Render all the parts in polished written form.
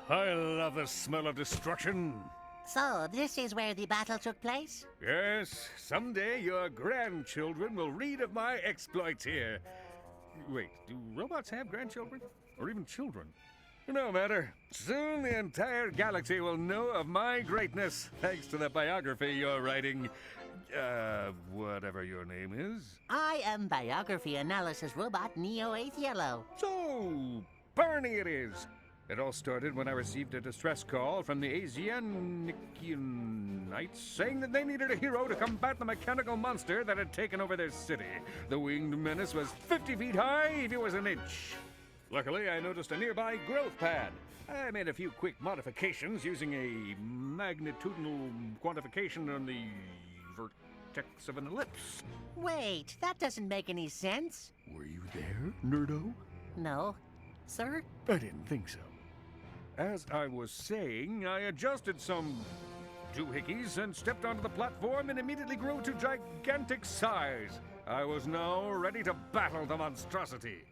I love the smell of destruction. So, this is where the battle took place? Yes, someday your grandchildren will read of my exploits here. Wait, do robots have grandchildren? Or even children? No matter. Soon the entire galaxy will know of my greatness, thanks to the biography you're writing. Whatever your name is. I am biography analysis robot Neo 8th Yellow. So, Barney it is. It all started when I received a distress call from the Asianikianites saying that they needed a hero to combat the mechanical monster that had taken over their city. The winged menace was 50 feet high if it was an inch. Luckily, I noticed a nearby growth pad. I made a few quick modifications using a magnitudinal quantification on the vertex of an ellipse. Wait, that doesn't make any sense. Were you there, nerdo? No. Sir? I didn't think so. As I was saying, I adjusted some doohickeys and stepped onto the platform and immediately grew to gigantic size. I was now ready to battle the monstrosity.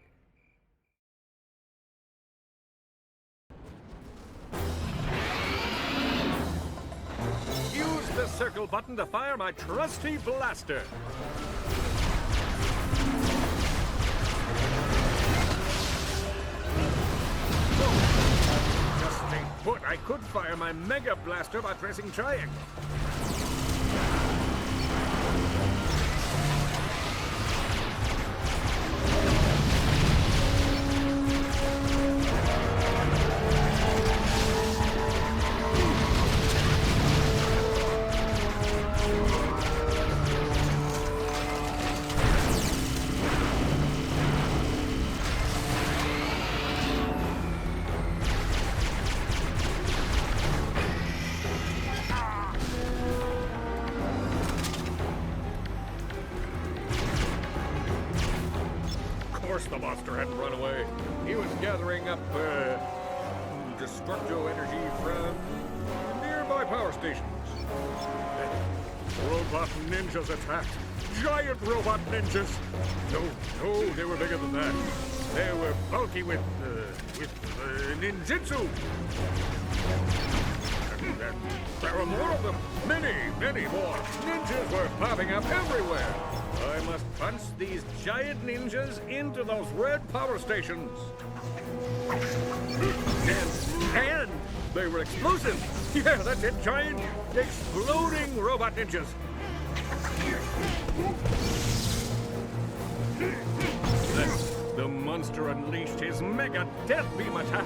Use the circle button to fire my trusty blaster. But I could fire my Mega Blaster by pressing triangle. The monster hadn't run away. He was gathering up destructo energy from nearby power stations. Robot ninjas attacked. Giant robot ninjas. No, they were bigger than that. They were bulky with ninjutsu. And there were more of them. Many more. Ninjas were popping up everywhere. I must punch these giant ninjas into those red power stations. And they were explosive. Yeah, that's it. Giant, exploding robot ninjas. Then the monster unleashed his mega death beam attack.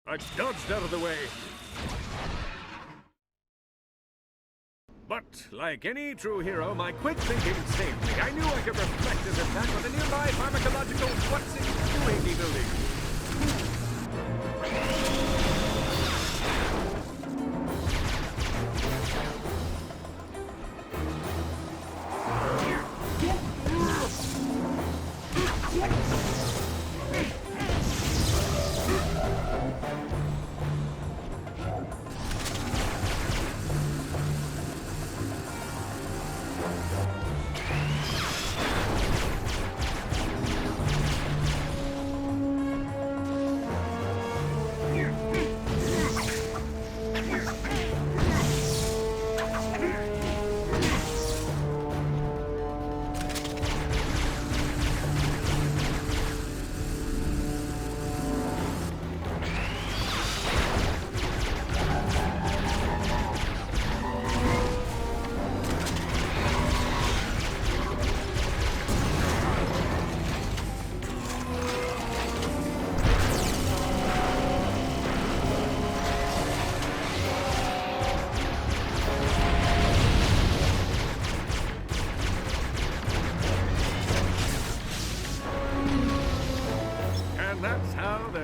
I dodged out of the way. But, like any true hero, my quick thinking saved me. I knew I could reflect his attack with a nearby pharmacological what's-in-doing building.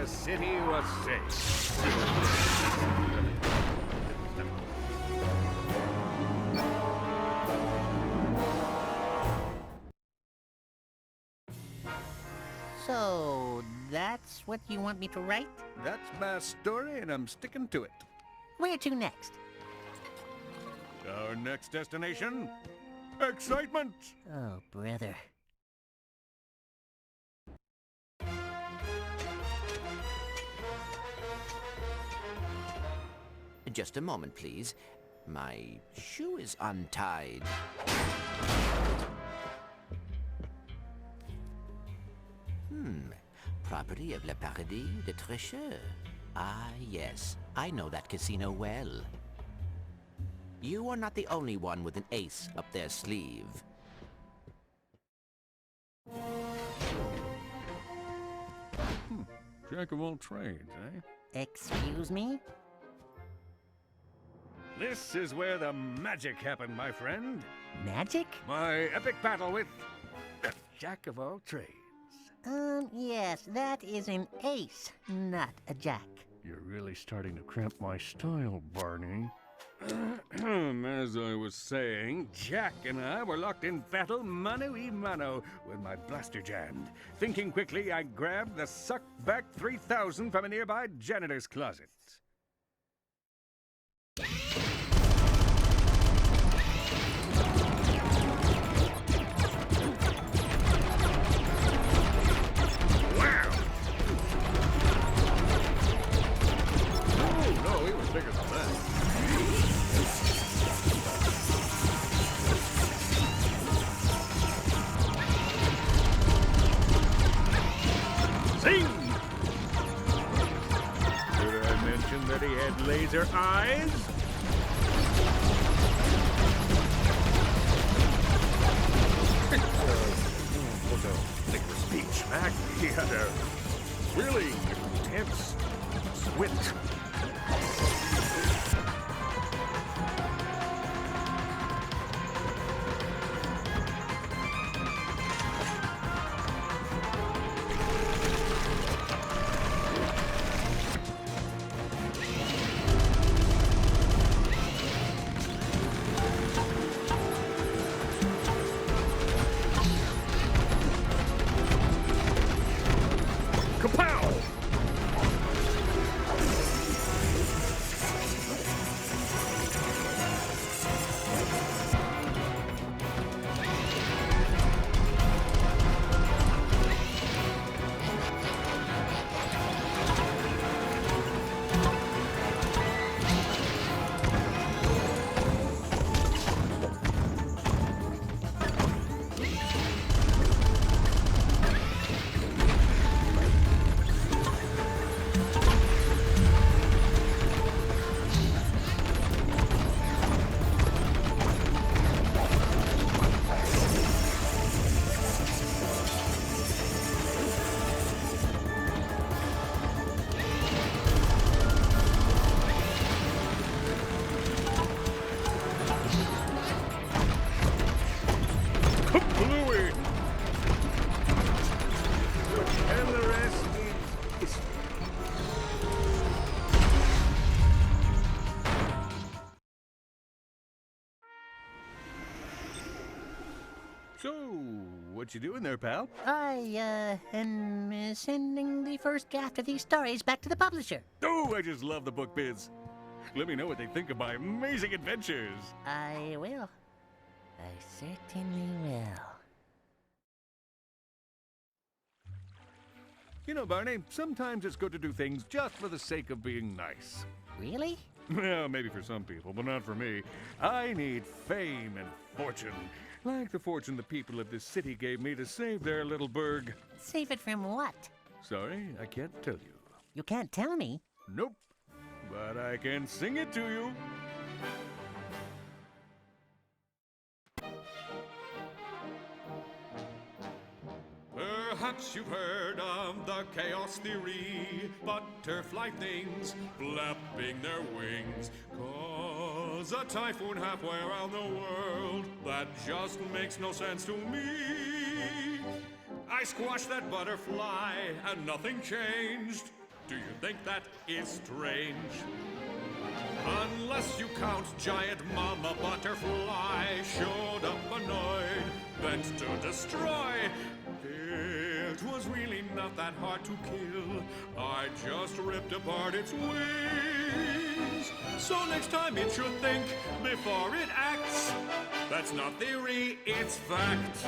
the city was safe. So, that That's what you want me to write? That's my story, and I'm sticking to it. Where to next? Our next destination? Excitement! Oh, brother. Just a moment, please. My shoe is untied. Property of Le Paradis de Tricheur. Ah, yes. I know that casino well. You are not the only one with an ace up their sleeve. Jack of all trades, eh? Excuse me? This is where the magic happened, my friend. Magic? My epic battle with the Jack of all trades. Yes, that is an ace, not a jack. You're really starting to cramp my style, Barney. As I was saying, Jack and I were locked in battle mano-y-mano with my blaster jammed. Thinking quickly, I grabbed the Suckback 3000 from a nearby janitor's closet. Bigger than that. Zing! Did I mention that he had laser eyes? Was a thicker speech back. He had a really intense squint. So, what you doing there, pal? I, am sending the first draft of these stories back to the publisher. Oh, I just love the book biz. Let me know what they think of my amazing adventures. I will. I certainly will. You know, Barney, sometimes it's good to do things just for the sake of being nice. Really? Well, maybe for some people, but not for me. I need fame and fortune. Like the fortune the people of this city gave me to save their little burg. Save it from what? Sorry, I can't tell you. You can't tell me. Nope. But I can sing it to you. Perhaps you've heard of the chaos theory, butterfly things flapping their wings. Cause a typhoon halfway around the world, that just makes no sense to me. I squashed that butterfly and nothing changed. Do you think that is strange? Unless you count giant mama butterfly showed up annoyed, bent to destroy. It was really not that hard to kill. I just ripped apart its wings. So next time it should think before it acts. That's not theory, it's fact.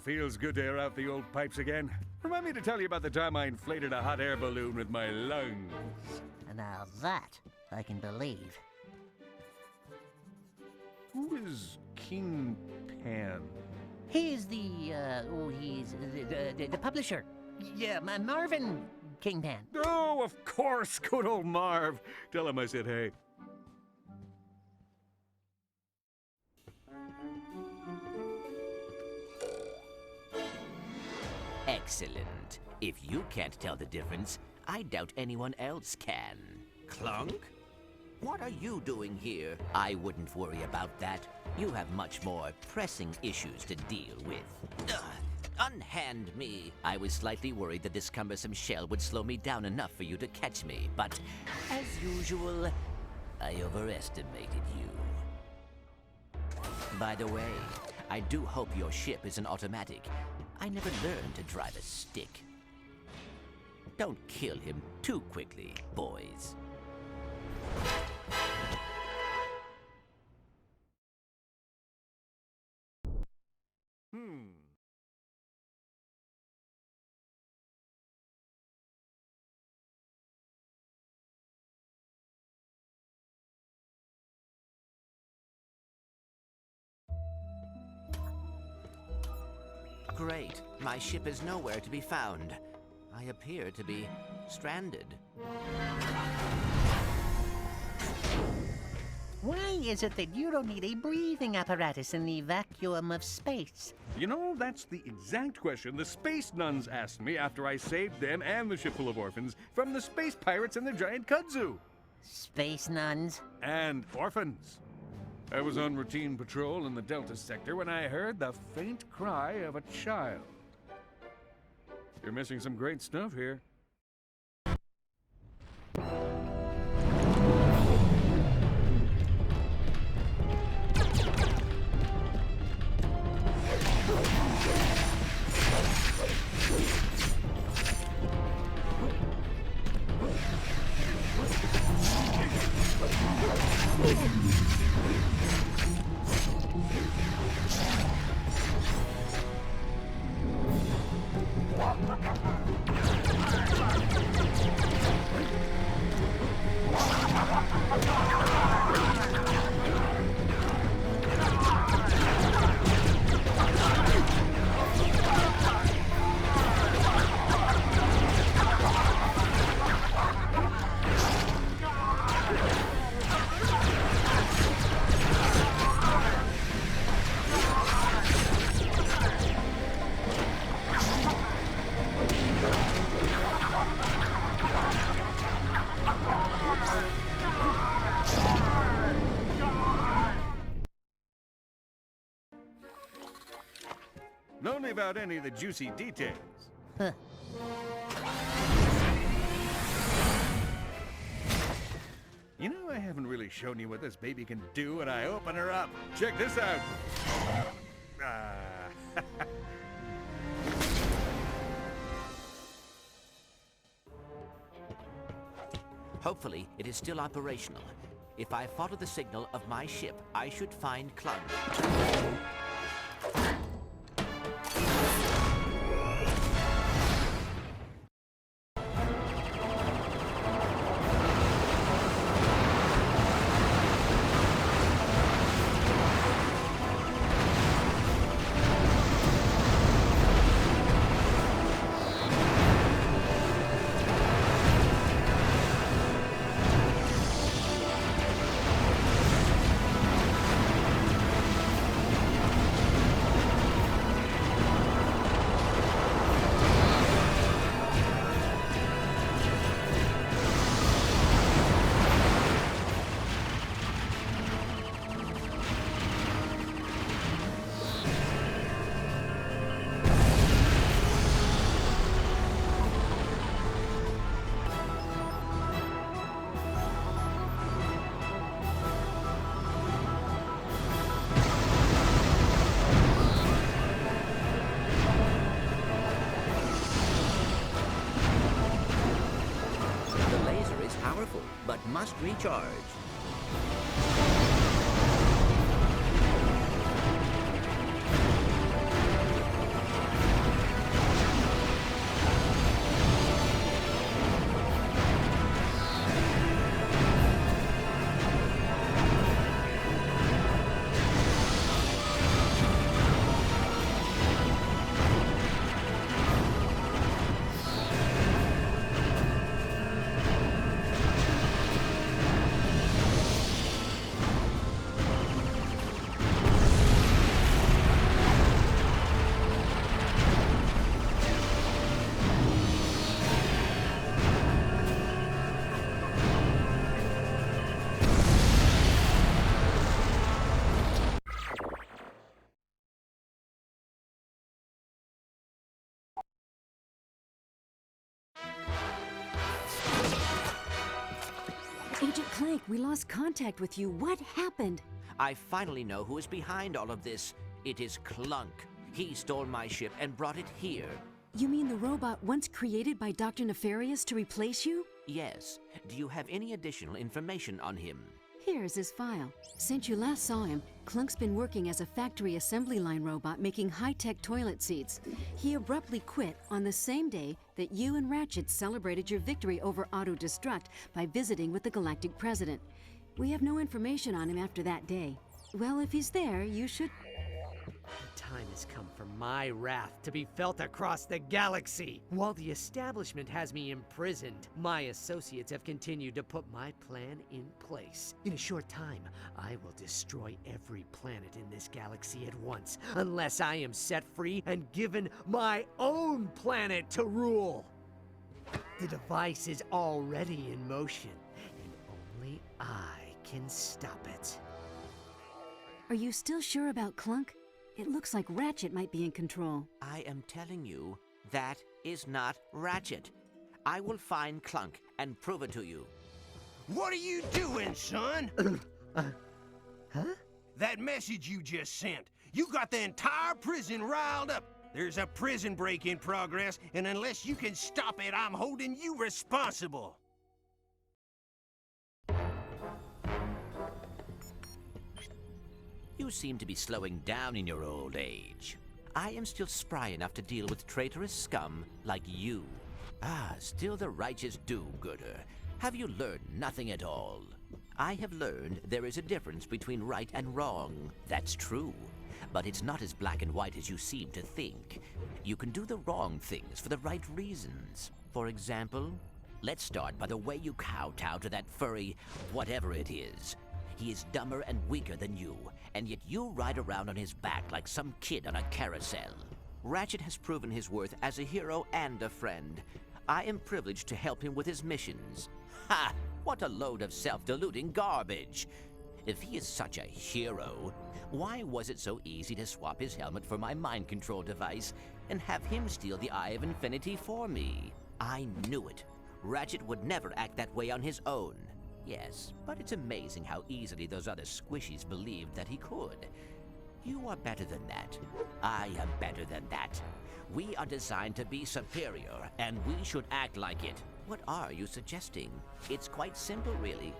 Feels good to air out the old pipes again. Remind me to tell you about the time I inflated a hot air balloon with my lungs. Now that I can believe. Who is King Pan? He's the publisher. Yeah, Marvin Kingpan. Oh, of course, good old Marv. Tell him I said hey. Excellent. If you can't tell the difference, I doubt anyone else can. Klunk? What are you doing here? I wouldn't worry about that. You have much more pressing issues to deal with. Unhand me. I was slightly worried that this cumbersome shell would slow me down enough for you to catch me, but as usual, I overestimated you. By the way, I do hope your ship is an automatic. I never learned to drive a stick. Don't kill him too quickly, boys. Great. My ship is nowhere to be found. I appear to be stranded. Why is it that you don't need a breathing apparatus in the vacuum of space? You know, that's the exact question the space nuns asked me after I saved them and the ship full of orphans from the space pirates and the giant Kudzu. Space nuns? And orphans. I was on routine patrol in the Delta sector when I heard the faint cry of a child. You're missing some great stuff here. Know me about any of the juicy details. Huh. You know, I haven't really shown you what this baby can do when I open her up. Check this out. Hopefully, it is still operational. If I follow the signal of my ship, I should find Klunk. But must recharge. Agent Clank, we lost contact with you. What happened? I finally know who is behind all of this. It is Klunk. He stole my ship and brought it here. You mean the robot once created by Dr. Nefarious to replace you? Yes. Do you have any additional information on him? Here's his file. Since you last saw him, Klunk's been working as a factory assembly line robot making high-tech toilet seats. He abruptly quit on the same day that you and Ratchet celebrated your victory over Auto-Destruct by visiting with the Galactic President. We have no information on him after that day. Well, if he's there, you should... The time has come for my wrath to be felt across the galaxy. While the establishment has me imprisoned, my associates have continued to put my plan in place. In a short time, I will destroy every planet in this galaxy at once, unless I am set free and given my own planet to rule. The device is already in motion, and only I can stop it. Are you still sure about Klunk? It looks like Ratchet might be in control. I am telling you, that is not Ratchet. I will find Klunk and prove it to you. What are you doing, son? Huh? That message you just sent. You got the entire prison riled up. There's a prison break in progress, and unless you can stop it, I'm holding you responsible. You seem to be slowing down in your old age. I am still spry enough to deal with traitorous scum like you. Ah, still the righteous do-gooder. Have you learned nothing at all? I have learned there is a difference between right and wrong. That's true. But it's not as black and white as you seem to think. You can do the wrong things for the right reasons. For example, let's start by the way you kowtow to that furry whatever it is. He is dumber and weaker than you, and yet you ride around on his back like some kid on a carousel. Ratchet has proven his worth as a hero and a friend. I am privileged to help him with his missions. Ha! What a load of self-deluding garbage! If he is such a hero, why was it so easy to swap his helmet for my mind control device and have him steal the Eye of Infinity for me? I knew it. Ratchet would never act that way on his own. Yes, but it's amazing how easily those other squishies believed that he could. You are better than that. I am better than that. We are designed to be superior, and we should act like it. What are you suggesting? It's quite simple, really.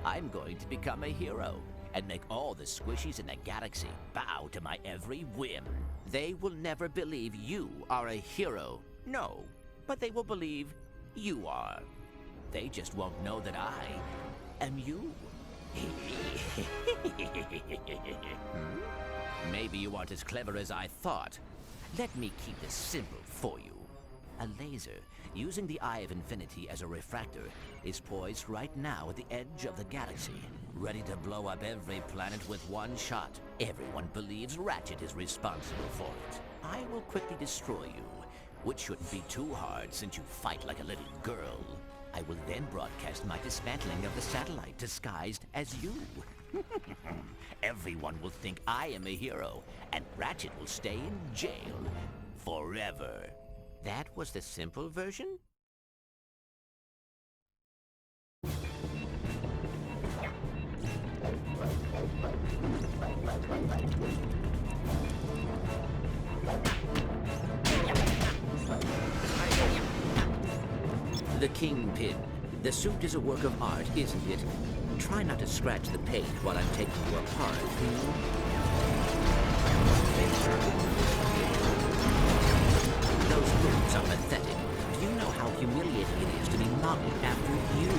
I'm going to become a hero, and make all the squishies in the galaxy bow to my every whim. They will never believe you are a hero. No, but they will believe you are. They just won't know that I am you. Maybe you aren't as clever as I thought. Let me keep this simple for you. A laser, using the Eye of Infinity as a refractor, is poised right now at the edge of the galaxy, ready to blow up every planet with one shot. Everyone believes Ratchet is responsible for it. I will quickly destroy you, which shouldn't be too hard since you fight like a little girl. I will then broadcast my dismantling of the satellite disguised as you. Everyone will think I am a hero, and Ratchet will stay in jail forever. That was the simple version? The Kingpin. The suit is a work of art, isn't it? Try not to scratch the paint while I'm taking you apart. Those moves are pathetic. Do you know how humiliating it is to be modeled after you?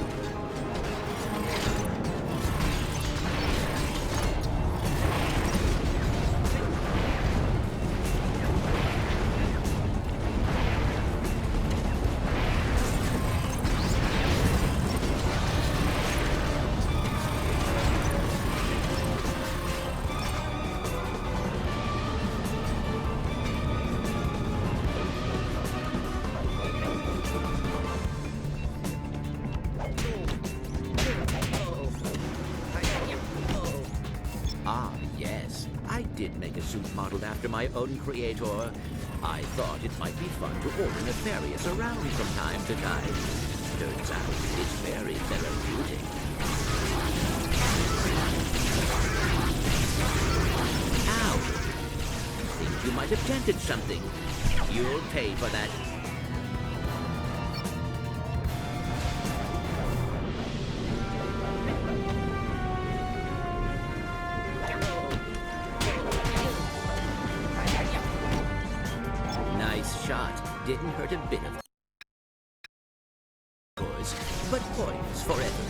Ah, yes. I did make a suit modeled after my own creator. I thought it might be fun to order Nefarious around from time to time. Turns out it's very therapeutic. Ow! I think you might have dented something. You'll pay for that. Didn't hurt a bit, of course, but points forever.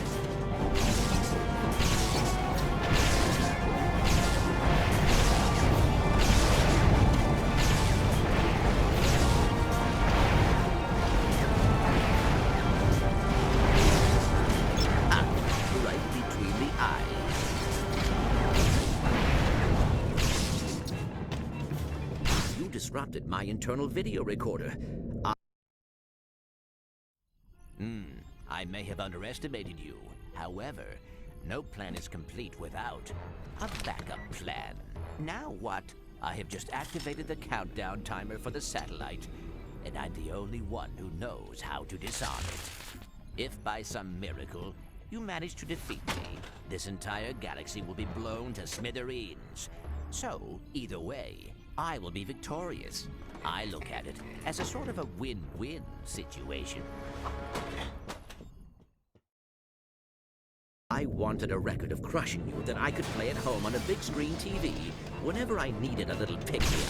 Ah, right between the eyes. You disrupted my internal video recorder. I may have underestimated you. However, no plan is complete without a backup plan. Now what? I have just activated the countdown timer for the satellite, and I'm the only one who knows how to disarm it. If by some miracle you manage to defeat me, this entire galaxy will be blown to smithereens. So, either way, I will be victorious. I look at it as a sort of a win-win situation. I wanted a record of crushing you that I could play at home on a big screen TV whenever I needed a little pick-me-up.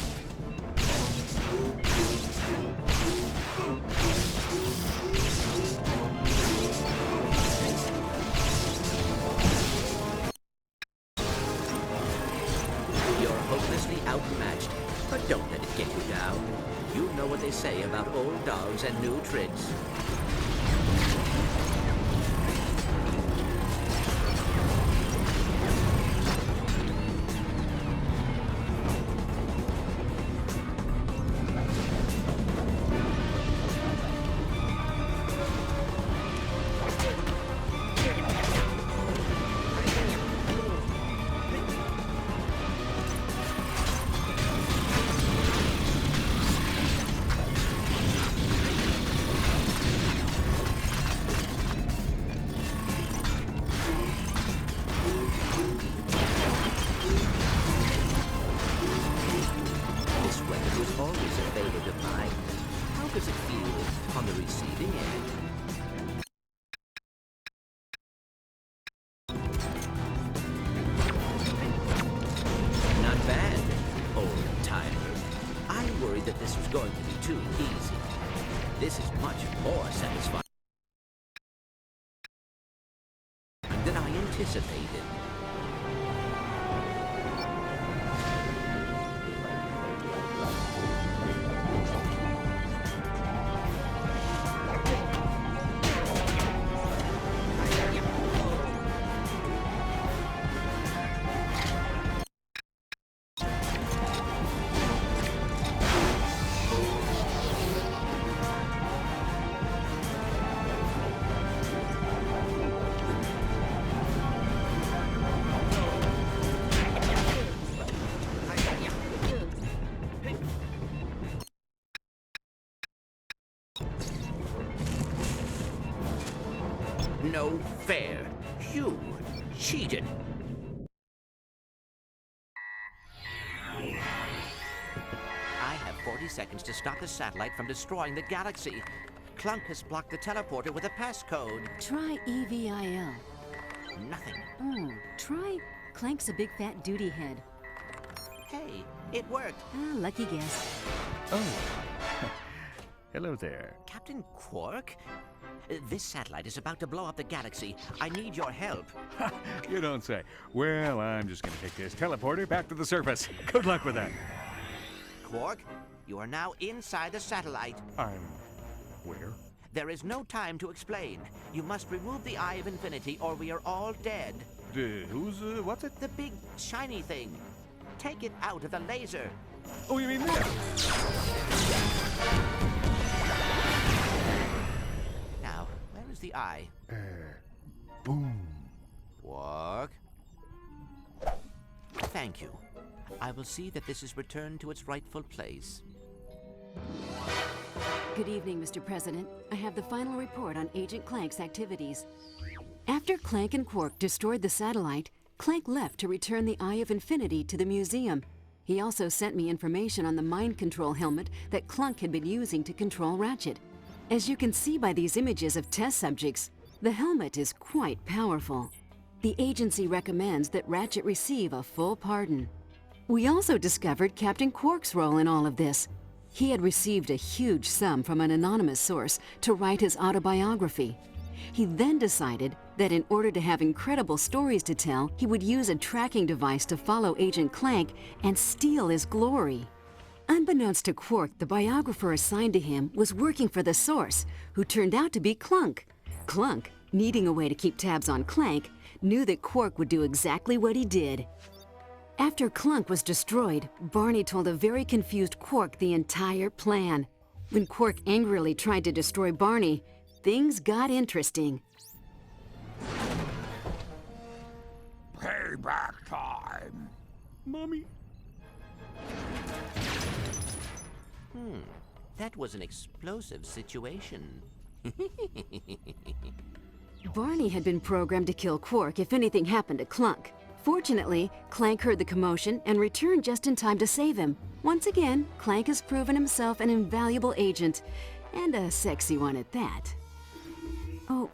You're hopelessly outmatched, but don't let it get you down. You know what they say about old dogs and new tricks. of mine. How does it feel on the receiving end? Not bad, old-timer. I worried that this was going to be too easy. This is much more satisfying than I anticipated. No fair. You cheated. I have 40 seconds to stop the satellite from destroying the galaxy. Klunk has blocked the teleporter with a passcode. Try EVIL. Nothing. Oh, try Clank's a big fat duty head. Hey, it worked. Ah, lucky guess. Oh. Hello there. Captain Qwark? This satellite is about to blow up the galaxy. I need your help. You don't say. Well, I'm just gonna take this teleporter back to the surface. Good luck with that. Qwark, you are now inside the satellite. I'm... where? There is no time to explain. You must remove the Eye of Infinity or we are all dead. What's it? The big, shiny thing. Take it out of the laser. Oh, you mean this? Now, where is the eye? Boom. Qwark. Thank you. I will see that this is returned to its rightful place. Good evening, Mr. President. I have the final report on Agent Clank's activities. After Clank and Qwark destroyed the satellite, Clank left to return the Eye of Infinity to the museum. He also sent me information on the mind control helmet that Klunk had been using to control Ratchet. As you can see by these images of test subjects, the helmet is quite powerful. The agency recommends that Ratchet receive a full pardon. We also discovered Captain Qwark's role in all of this. He had received a huge sum from an anonymous source to write his autobiography. He then decided that in order to have incredible stories to tell, he would use a tracking device to follow Agent Clank and steal his glory. Unbeknownst to Qwark, the biographer assigned to him was working for the source, who turned out to be Klunk. Klunk, needing a way to keep tabs on Clank, knew that Qwark would do exactly what he did. After Klunk was destroyed, Barney told a very confused Qwark the entire plan. When Qwark angrily tried to destroy Barney, things got interesting. Payback time. Mommy. That was an explosive situation. Barney had been programmed to kill Qwark if anything happened to Klunk. Fortunately, Clank heard the commotion and returned just in time to save him. Once again, Clank has proven himself an invaluable agent, and a sexy one at that. Oh,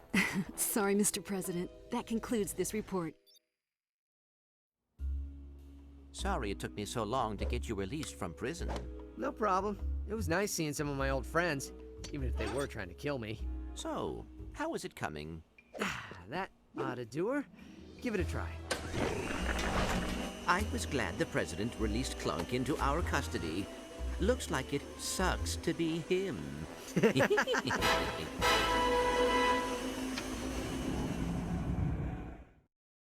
sorry, Mr. President. That concludes this report. Sorry it took me so long to get you released from prison. No problem. It was nice seeing some of my old friends, even if they were trying to kill me. So, how is it coming? That ought to do her. Give it a try. I was glad the president released Klunk into our custody. Looks like it sucks to be him.